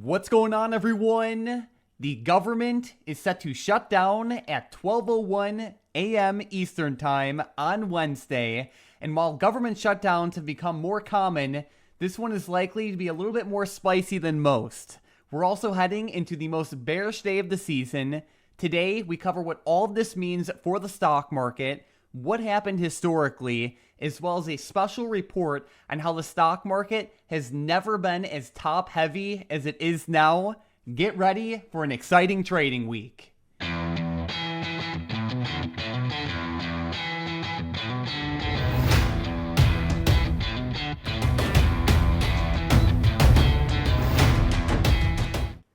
What's going on, everyone? The government is set to shut down at 12:01 a.m. Eastern Time on Wednesday. And while government shutdowns have become more common, this one is likely to be a little bit more spicy than most. We're also heading into the most bearish day of the season. Today, we cover what all of this means for the stock market, what happened historically, as well as a special report on how the stock market has never been as top heavy as it is now. Get ready for an exciting trading week.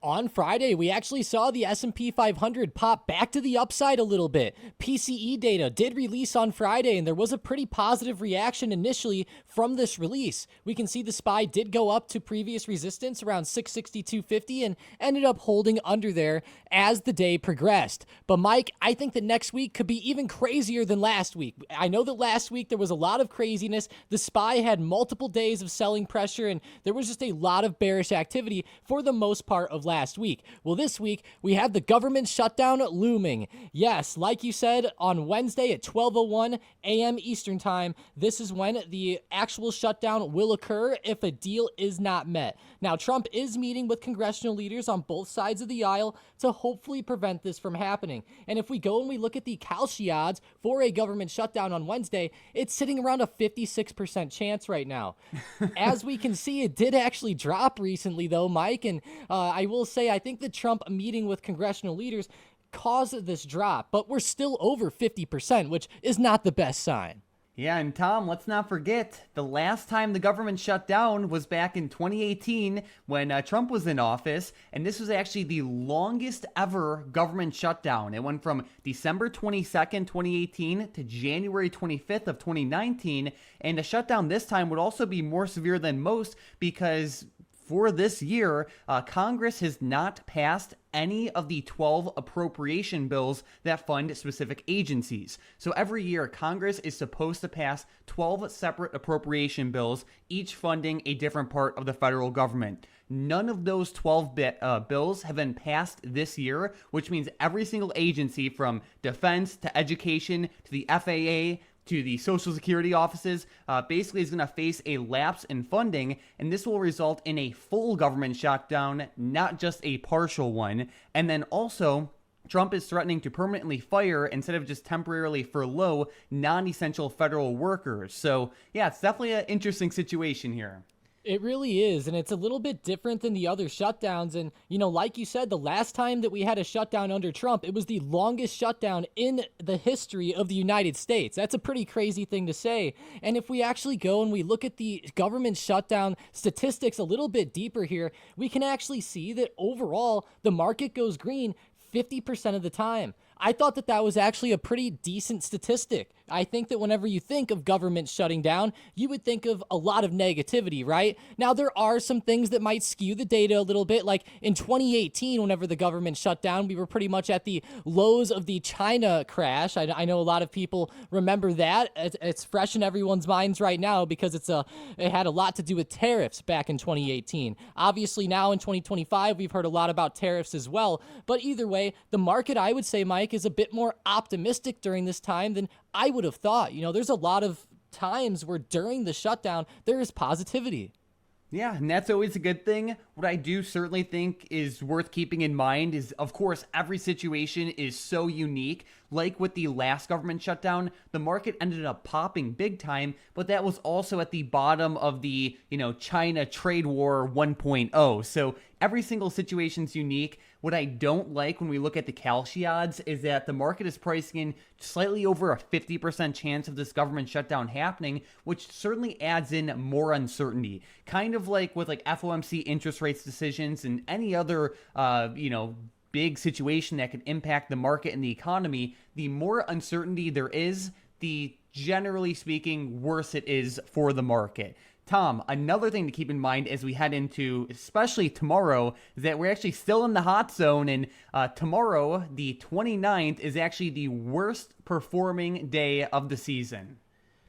On Friday, we actually saw the S&P 500 pop back to the upside a little bit. PCE data did release on Friday, and there was a pretty positive reaction initially from this release. We can see the SPY did go up to previous resistance around 662.50 and ended up holding under there as the day progressed. But Mike, I think that next week could be even crazier than last week. I know that last week there was a lot of craziness. The SPY had multiple days of selling pressure, and there was just a lot of bearish activity for the most part of last week. Well, this week, we have the government shutdown looming. Yes, like you said, on Wednesday at 12:01 a.m. Eastern Time, this is when the actual shutdown will occur if a deal is not met. Now, Trump is meeting with congressional leaders on both sides of the aisle to hopefully prevent this from happening. And if we go and we look at the Kalshi odds for a government shutdown on Wednesday, it's sitting around a 56% chance right now. As we can see, it did actually drop recently, though, Mike, and I will say I think the Trump meeting with congressional leaders caused this drop, but we're still over 50%, which is not the best sign. Yeah, and Tom, let's not forget, the last time the government shut down was back in 2018 when Trump was in office, and this was actually the longest ever government shutdown. It went from December 22nd, 2018 to January 25th of 2019, and a shutdown this time would also be more severe than most because for this year, Congress has not passed any of the 12 appropriation bills that fund specific agencies. So every year, Congress is supposed to pass 12 separate appropriation bills, each funding a different part of the federal government. None of those 12 bills have been passed this year, which means every single agency from defense to education to the FAA to the Social Security offices, basically is going to face a lapse in funding, and this will result in a full government shutdown, not just a partial one. And then also, Trump is threatening to permanently fire instead of just temporarily furlough non-essential federal workers. So yeah, it's definitely an interesting situation here. It really is, and it's a little bit different than the other shutdowns. And, like you said, the last time that we had a shutdown under Trump, it was the longest shutdown in the history of the United States. That's a pretty crazy thing to say. And if we actually go and we look at the government shutdown statistics a little bit deeper here, we can actually see that overall, the market goes green 50% of the time. I thought that that was actually a pretty decent statistic. I think that whenever you think of government shutting down, you would think of a lot of negativity, right? Now, there are some things that might skew the data a little bit. Like in 2018, whenever the government shut down, we were pretty much at the lows of the China crash. I know a lot of people remember that. It's fresh in everyone's minds right now because it had a lot to do with tariffs back in 2018. Obviously, now in 2025, we've heard a lot about tariffs as well. But either way, the market, I would say, Mike, is a bit more optimistic during this time than I would have thought. There's a lot of times where during the shutdown, there is positivity. Yeah, and that's always a good thing. What I do certainly think is worth keeping in mind is, of course, every situation is so unique. Like with the last government shutdown, the market ended up popping big time, but that was also at the bottom of the, China trade war 1.0. So every single situation's unique. What I don't like when we look at the Kalshi odds is that the market is pricing in slightly over a 50% chance of this government shutdown happening, which certainly adds in more uncertainty. Kind of like with FOMC interest rates decisions and any other, big situation that could impact the market and the economy, the more uncertainty there is, the generally speaking, worse it is for the market. Tom, another thing to keep in mind as we head into, especially tomorrow, is that we're actually still in the hot zone, and tomorrow, the 29th, is actually the worst performing day of the season.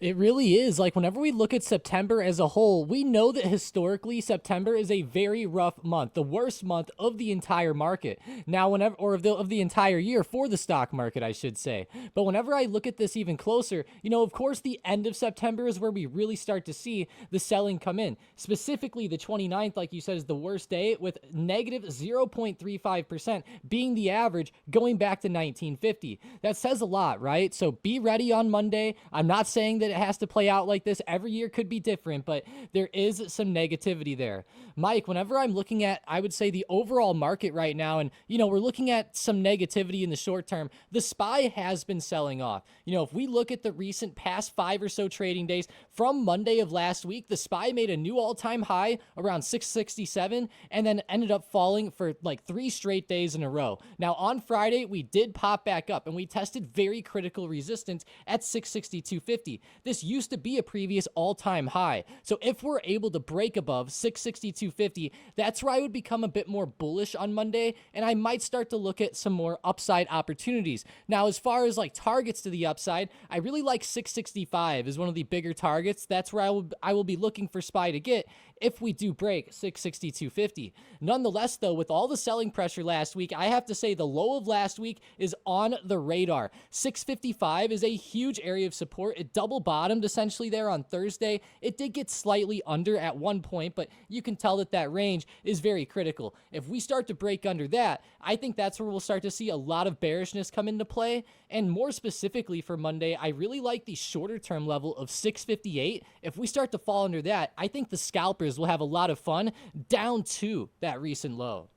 It really is. Like, whenever we look at September as a whole, we know that historically September is a very rough month, the worst month of the entire market. Now, whenever, or of the entire year for the stock market, I should say. But whenever I look at this even closer, of course, the end of September is where we really start to see the selling come in. Specifically, the 29th, like you said, is the worst day with negative 0.35% being the average going back to 1950. That says a lot, right? So be ready on Monday. I'm not saying that it has to play out like this. Every year could be different, but there is some negativity there. Mike, whenever I'm looking at, I would say, the overall market right now, and, we're looking at some negativity in the short term, the SPY has been selling off. If we look at the recent past 5 or so trading days from Monday of last week, the SPY made a new all-time high around 667 and then ended up falling for like 3 straight days in a row. Now, on Friday, we did pop back up and we tested very critical resistance at 662.50. This used to be a previous all-time high. So if we're able to break above 662.50, that's where I would become a bit more bullish on Monday, and I might start to look at some more upside opportunities. Now, as far as like targets to the upside, I really like 665 is one of the bigger targets. That's where I will be looking for SPY to get if we do break 662.50. Nonetheless, though, with all the selling pressure last week, I have to say the low of last week is on the radar. 655 is a huge area of support. It double bottomed essentially there on Thursday. It did get slightly under at one point, but you can tell that range is very critical. If we start to break under that, I think that's where we'll start to see a lot of bearishness come into play. And more specifically for Monday, I really like the shorter term level of 658. If we start to fall under that, I think the scalpers will have a lot of fun down to that recent low.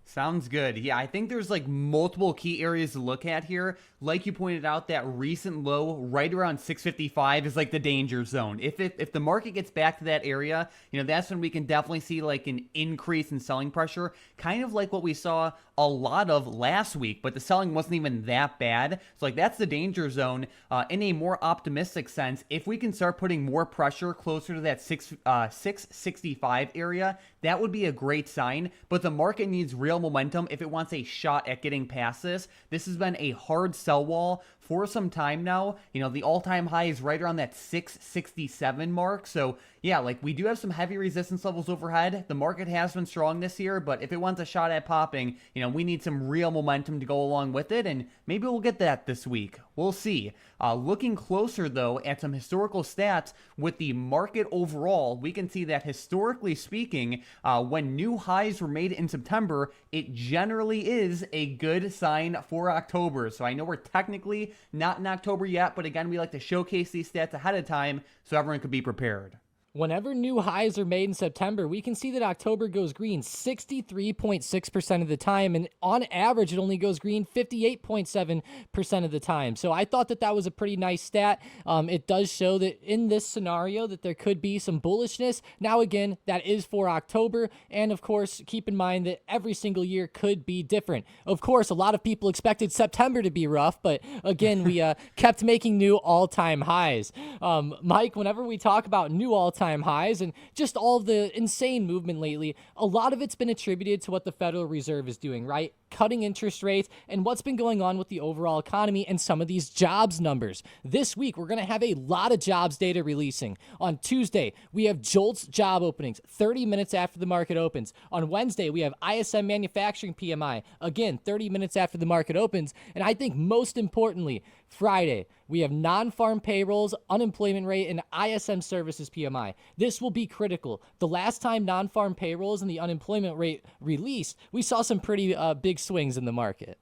Sounds good. Yeah, I think there's like multiple key areas to look at here. Like you pointed out, that recent low right around 655 is like the danger zone. If the market gets back to that area, that's when we can definitely see like an increase in selling pressure, kind of like what we saw a lot of last week, but the selling wasn't even that bad. So like that's the danger zone. In a more optimistic sense, if we can start putting more pressure closer to that 665 area, that would be a great sign. But the market needs real momentum if it wants a shot at getting past this. This has been a hard sell wall for some time now. The all-time high is right around that 667 mark. So yeah, like we do have some heavy resistance levels overhead. The market has been strong this year, but if it wants a shot at popping, we need some real momentum to go along with it, and maybe we'll get that this week. We'll see. Looking closer, though, at some historical stats with the market overall, we can see that historically speaking, when new highs were made in September, it generally is a good sign for October. So I know we're technically not in October yet, but again, we like to showcase these stats ahead of time so everyone could be prepared. Whenever new highs are made in September, we can see that October goes green 63.6% of the time, and on average, it only goes green 58.7% of the time. So I thought that was a pretty nice stat. It does show that in this scenario that there could be some bullishness. Now, again, that is for October, and of course, keep in mind that every single year could be different. Of course, a lot of people expected September to be rough, but again, we kept making new all-time highs. Mike, whenever we talk about new all-time highs and just all of the insane movement lately, a lot of it's been attributed to what the Federal Reserve is doing, right? Cutting interest rates and what's been going on with the overall economy and some of these jobs numbers. This week, we're going to have a lot of jobs data releasing. On Tuesday, we have JOLTS job openings 30 minutes after the market opens. On Wednesday, we have ISM manufacturing PMI, again, 30 minutes after the market opens. And I think most importantly, Friday, we have non-farm payrolls, unemployment rate, and ISM services PMI. This will be critical. The last time non-farm payrolls and the unemployment rate released, we saw some pretty big swings in the market.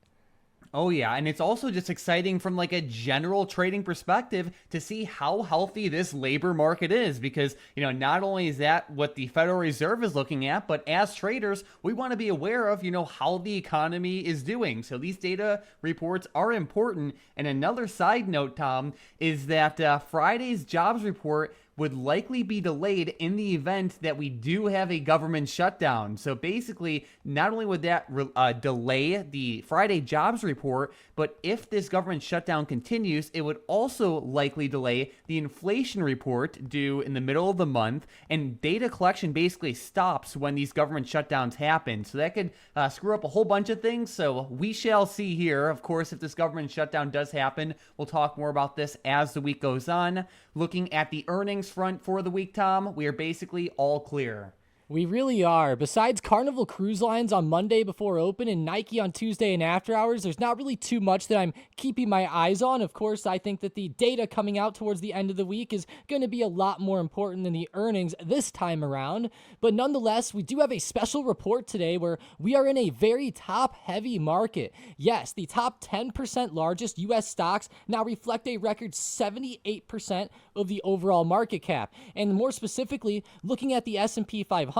Oh yeah, and it's also just exciting from like a general trading perspective to see how healthy this labor market is, because not only is that what the Federal Reserve is looking at, but as traders we want to be aware of how the economy is doing. So these data reports are important. And another side note, Tom, is that Friday's jobs report would likely be delayed in the event that we do have a government shutdown. So basically, not only would that delay the Friday jobs report, but if this government shutdown continues, it would also likely delay the inflation report due in the middle of the month. And data collection basically stops when these government shutdowns happen. So that could screw up a whole bunch of things. So we shall see here. Of course, if this government shutdown does happen, we'll talk more about this as the week goes on. Looking at the earnings front for the week, Tom, we are basically all clear. We really are. Besides Carnival Cruise Lines on Monday before open and Nike on Tuesday and after hours, there's not really too much that I'm keeping my eyes on. Of course, I think that the data coming out towards the end of the week is going to be a lot more important than the earnings this time around. But nonetheless, we do have a special report today where we are in a very top-heavy market. Yes, the top 10% largest U.S. stocks now reflect a record 78% of the overall market cap. And more specifically, looking at the S&P 500,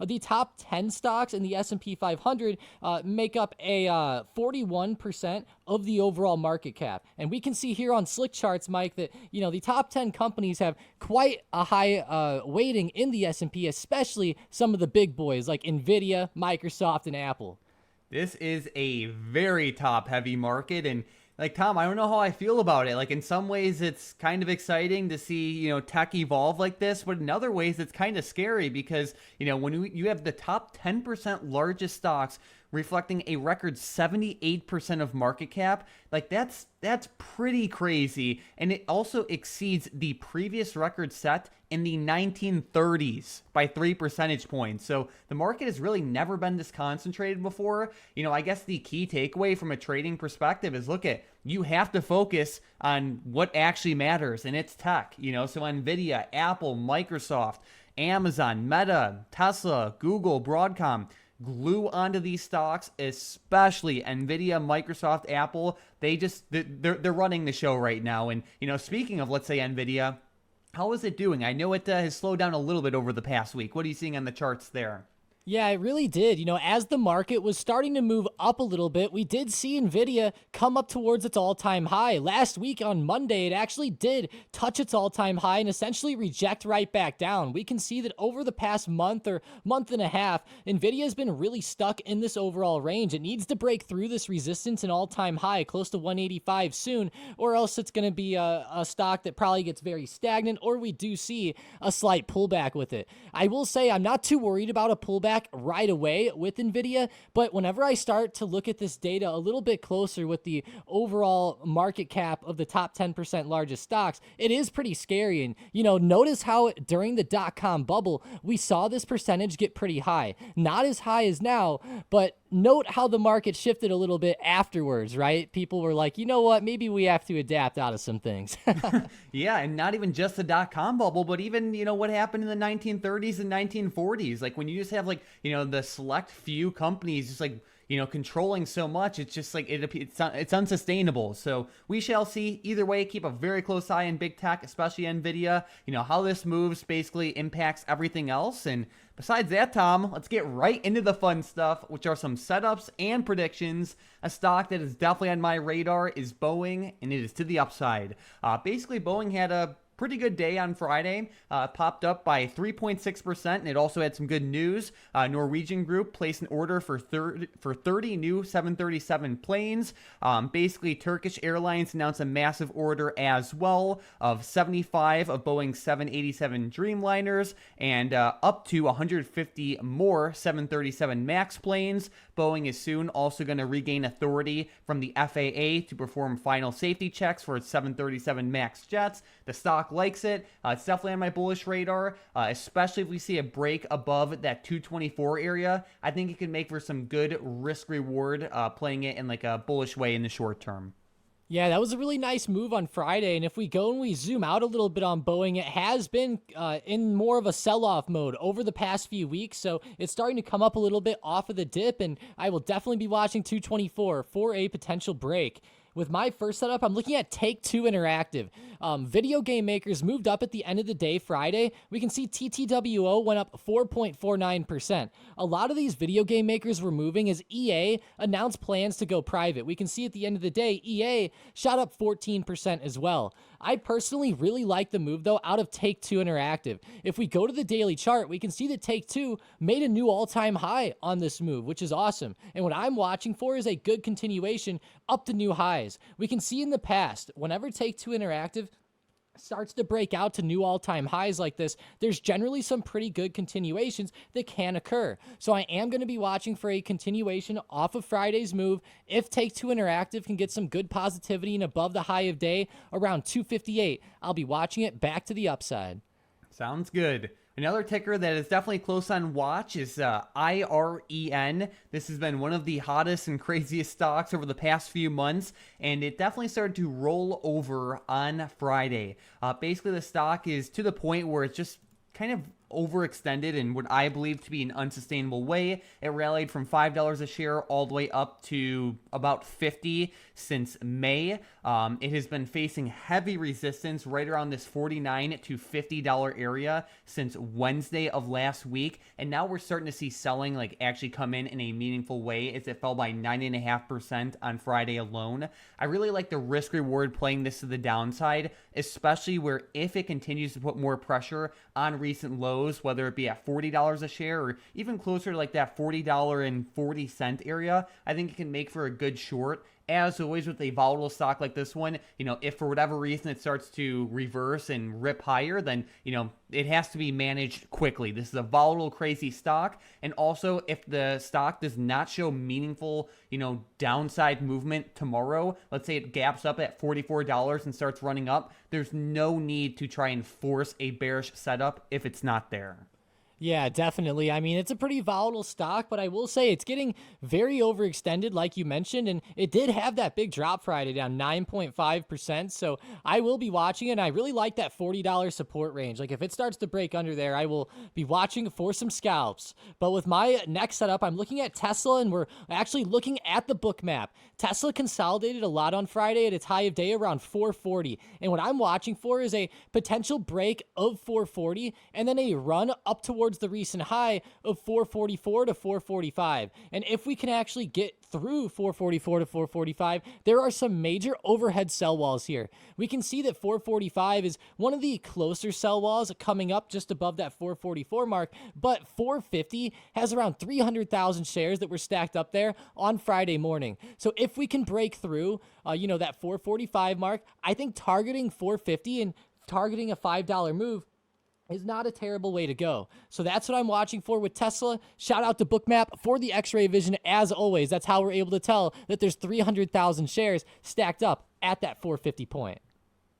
the top 10 stocks in the S&P 500 make up a 41% of the overall market cap. And we can see here on Slick Charts, Mike, that the top 10 companies have quite a high weighting in the S&P, especially some of the big boys like Nvidia, Microsoft, and Apple. This is a very top-heavy market, and Tom, I don't know how I feel about it. In some ways, it's kind of exciting to see, tech evolve like this, but in other ways, it's kind of scary because, when you have the top 10% largest stocks reflecting a record 78% of market cap, that's pretty crazy. And it also exceeds the previous record set in the 1930s by 3 percentage points. So the market has really never been this concentrated before. I guess the key takeaway from a trading perspective is you have to focus on what actually matters, and it's tech. So Nvidia, Apple, Microsoft, Amazon, Meta, Tesla, Google, Broadcom, glue onto these stocks, especially Nvidia, Microsoft, Apple. They're running the show right now. And speaking of, let's say, Nvidia, how is it doing? I know it has slowed down a little bit over the past week. What are you seeing on the charts there? Yeah, it really did. As the market was starting to move up a little bit, we did see Nvidia come up towards its all-time high. Last week on Monday, it actually did touch its all-time high and essentially reject right back down. We can see that over the past month or month and a half, Nvidia has been really stuck in this overall range. It needs to break through this resistance and all-time high close to 185 soon, or else it's going to be a stock that probably gets very stagnant, or we do see a slight pullback with it. I will say I'm not too worried about a pullback right away with Nvidia, but whenever I start to look at this data a little bit closer with the overall market cap of the top 10% largest stocks, it is pretty scary. And notice how during the dot-com bubble we saw this percentage get pretty high. Not as high as now, but note how the market shifted a little bit afterwards, right? People were like, you know what, maybe we have to adapt out of some things. Yeah, and not even just the dot-com bubble, but even, what happened in the 1930s and 1940s. When you just have, the select few companies just, controlling so much, it's just, it's unsustainable. So we shall see. Either way, keep a very close eye on big tech, especially NVIDIA. How this moves basically impacts everything else. And besides that, Tom, let's get right into the fun stuff, which are some setups and predictions. A stock that is definitely on my radar is Boeing, and it is to the upside. Basically, Boeing had a pretty good day on Friday, popped up by 3.6%, and it also had some good news. Norwegian Group placed an order for 30 new 737 planes. Basically, Turkish Airlines announced a massive order as well of 75 of Boeing's 787 Dreamliners and up to 150 more 737 MAX planes. Boeing is soon also going to regain authority from the FAA to perform final safety checks for its 737 MAX jets. The stock likes it. It's definitely on my bullish radar, especially if we see a break above that 224 area. I think it can make for some good risk reward playing it in a bullish way in the short term. Yeah, that was a really nice move on Friday. And if we go and we zoom out a little bit on Boeing, it has been in more of a sell-off mode over the past few weeks. So it's starting to come up a little bit off of the dip. And I will definitely be watching 224 for a potential break. With my first setup, I'm looking at Take-Two Interactive. Video game makers moved up at the end of the day Friday. We can see TTWO went up 4.49%. A lot of these video game makers were moving as EA announced plans to go private. We can see at the end of the day, EA shot up 14% as well. I personally really like the move, though, out of Take-Two Interactive. If we go to the daily chart, we can see that Take-Two made a new all-time high on this move, which is awesome. And what I'm watching for is a good continuation up to new highs. We can see in the past, whenever Take-Two Interactive starts to break out to new all-time highs like this, there's generally some pretty good continuations that can occur. So I am going to be watching for a continuation off of Friday's move. If Take-Two Interactive can get some good positivity and above the high of day around 258, I'll be watching it back to the upside. Sounds good. Another ticker that is definitely close on watch is IREN. This has been one of the hottest and craziest stocks over the past few months, and it definitely started to roll over on Friday. Basically, the stock is to the point where it's just kind of overextended in what I believe to be an unsustainable way. It rallied from $5 a share all the way up to about 50 since May. It has been facing heavy resistance right around this $49 to $50 area since Wednesday of last week, and now we're starting to see selling like actually come in a meaningful way as it fell by 9.5% on Friday alone. I really like the risk reward playing this to the downside, especially where if it continues to put more pressure on recent lows, whether it be at $40 a share or even closer to like that $40.40 area, I think it can make for a good short. As always with a volatile stock like this one, if for whatever reason it starts to reverse and rip higher, then, it has to be managed quickly. This is a volatile, crazy stock. And also, if the stock does not show meaningful, downside movement tomorrow, let's say it gaps up at $44 and starts running up, there's no need to try and force a bearish setup if it's not there. Yeah, definitely. I mean, it's a pretty volatile stock, but I will say it's getting very overextended, like you mentioned, and it did have that big drop Friday, down 9.5%, so I will be watching it, and I really like that $40 support range. Like, if it starts to break under there, I will be watching for some scalps. But with my next setup, I'm looking at Tesla, and we're actually looking at the Bookmap. Tesla consolidated a lot on Friday at its high of day around 440, and what I'm watching for is a potential break of 440, and then a run up towards the recent high of 444 to 445. And if we can actually get through 444 to 445, there are some major overhead sell walls here. We can see that 445 is one of the closer sell walls coming up just above that 444 mark, but 450 has around 300,000 shares that were stacked up there on Friday morning. So if we can break through, that 445 mark, I think targeting 450 and targeting a $5 move is not a terrible way to go. So that's what I'm watching for with Tesla. Shout out to Bookmap for the X-ray vision as always. That's how we're able to tell that there's 300,000 shares stacked up at that 450 point.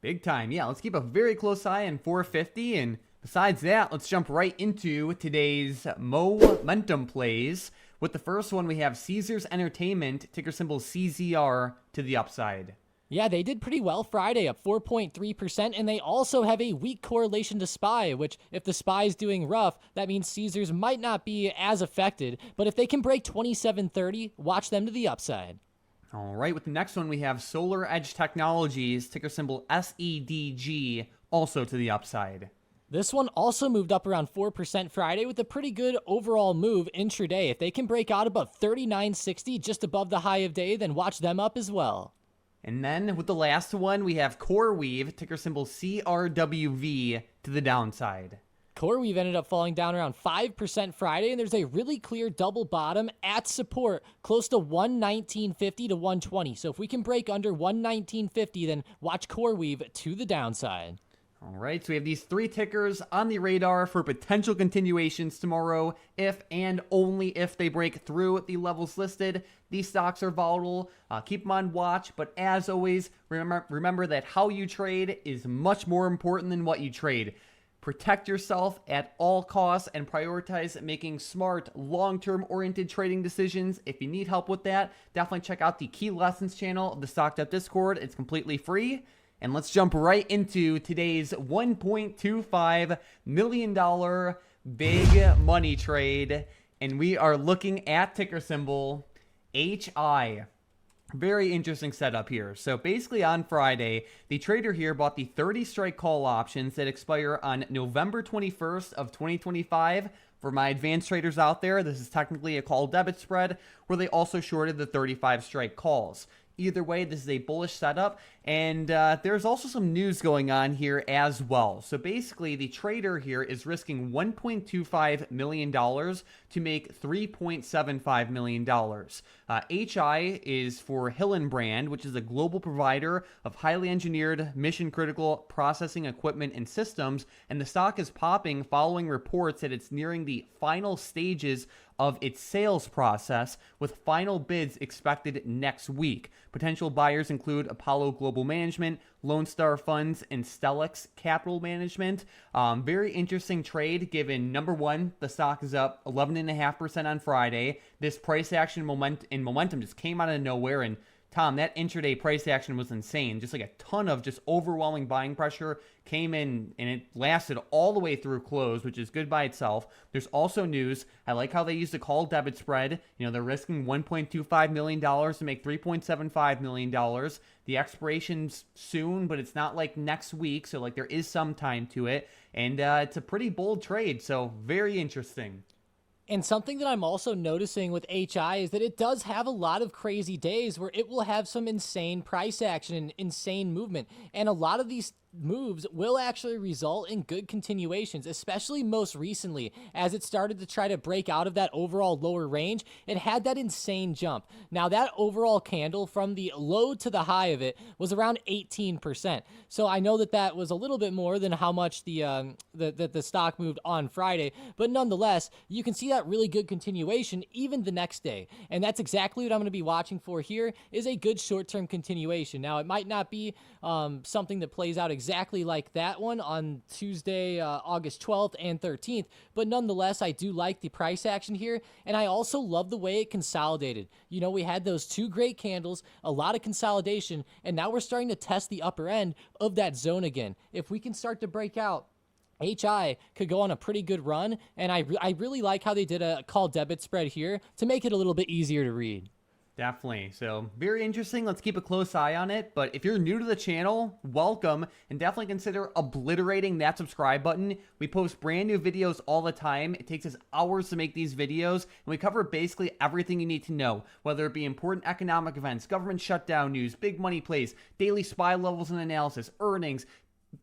Big time. Yeah, let's keep a very close eye on 450. And besides that, let's jump right into today's momentum plays. With the first one, we have Caesars Entertainment, ticker symbol CZR, to the upside. Yeah, they did pretty well Friday, up 4.3%, and they also have a weak correlation to SPY, which if the SPY is doing rough, that means Caesars might not be as affected. But if they can break 2730, watch them to the upside. All right, with the next one, we have Solar Edge Technologies, ticker symbol SEDG, also to the upside. This one also moved up around 4% Friday with a pretty good overall move intraday. If they can break out above 3960, just above the high of day, then watch them up as well. And then with the last one, we have CoreWeave, ticker symbol CRWV, to the downside. CoreWeave ended up falling down around 5% Friday, and there's a really clear double bottom at support close to 119.50 to 120. So if we can break under 119.50, then watch CoreWeave to the downside. All right, so we have these three tickers on the radar for potential continuations tomorrow, if and only if they break through the levels listed. These stocks are volatile. Keep them on watch, but as always, remember that how you trade is much more important than what you trade. Protect yourself at all costs and prioritize making smart, long-term oriented trading decisions. If you need help with that, definitely check out the Key Lessons channel of the StockedUp Discord. It's completely free. And let's jump right into today's $1.25 million big money trade. And we are looking at ticker symbol HI. Very interesting setup here. So basically on Friday, the trader here bought the 30 strike call options that expire on November 21st of 2025. For my advanced traders out there, this is technically a call debit spread where they also shorted the 35 strike calls. Either way, this is a bullish setup, and there's also some news going on here as well. So basically, the trader here is risking $1.25 million to make $3.75 million. HI is for Hillenbrand, which is a global provider of highly engineered, mission-critical processing equipment and systems, and the stock is popping following reports that it's nearing the final stages of its sales process, with final bids expected next week. Potential buyers include Apollo Global Management, Lone Star Funds, and Stellix Capital Management. Very interesting trade given, number one, the stock is up 11.5% on Friday. This price action momentum just came out of nowhere, and Tom, that intraday price action was insane. Just like a ton of just overwhelming buying pressure came in, and it lasted all the way through close, which is good by itself. There's also news. I like how they use the call debit spread. You know, they're risking $1.25 million to make $3.75 million. The expiration's soon, but it's not like next week, so like there is some time to it. And it's a pretty bold trade, so very interesting. And something that I'm also noticing with HI is that it does have a lot of crazy days where it will have some insane price action and insane movement. And a lot of these moves will actually result in good continuations, especially most recently as it started to try to break out of that overall lower range. It had that insane jump. Now that overall candle from the low to the high of it was around 18%. So I know that that was a little bit more than how much the stock moved on Friday, but nonetheless, you can see that really good continuation even the next day. And that's exactly what I'm going to be watching for here, is a good short-term continuation. Now it might not be something that plays out exactly like that one on Tuesday, August 12th and 13th. But nonetheless, I do like the price action here. And I also love the way it consolidated. You know, we had those two great candles, a lot of consolidation, and now we're starting to test the upper end of that zone again. If we can start to break out, HI could go on a pretty good run. And I really like how they did a call debit spread here to make it a little bit easier to read. Definitely. So very interesting. Let's keep a close eye on it. But if you're new to the channel, welcome, and definitely consider obliterating that subscribe button. We post brand new videos all the time. It takes us hours to make these videos, and we cover basically everything you need to know, whether it be important economic events, government shutdown news, big money plays, daily SPY levels and analysis, earnings.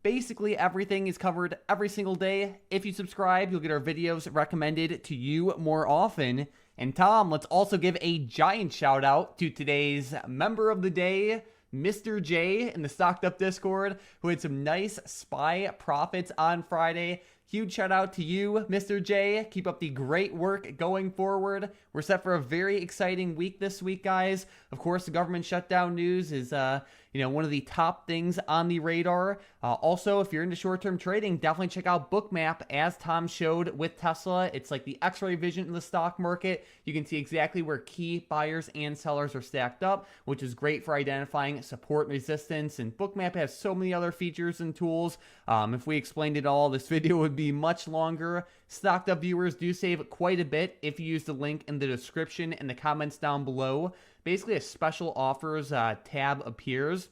Basically everything is covered every single day. If you subscribe, you'll get our videos recommended to you more often. And Tom, let's also give a giant shout out to today's member of the day, Mr. J in the Stocked Up Discord, who had some nice SPY profits on Friday. Huge shout out to you, Mr. J. Keep up the great work going forward. We're set for a very exciting week this week, guys. Of course, the government shutdown news is one of the top things on the radar. Also, if you're into short-term trading, definitely check out Bookmap, as Tom showed with Tesla. It's like the X-ray vision in the stock market. You can see exactly where key buyers and sellers are stacked up, which is great for identifying support and resistance. And Bookmap has so many other features and tools. If we explained it all, this video would be much longer. Stocked Up viewers do save quite a bit if you use the link in the description and the comments down below. Basically, a special offers tab appears,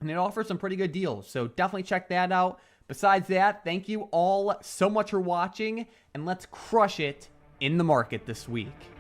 and it offers some pretty good deals. So definitely check that out. Besides that, thank you all so much for watching, and let's crush it in the market this week.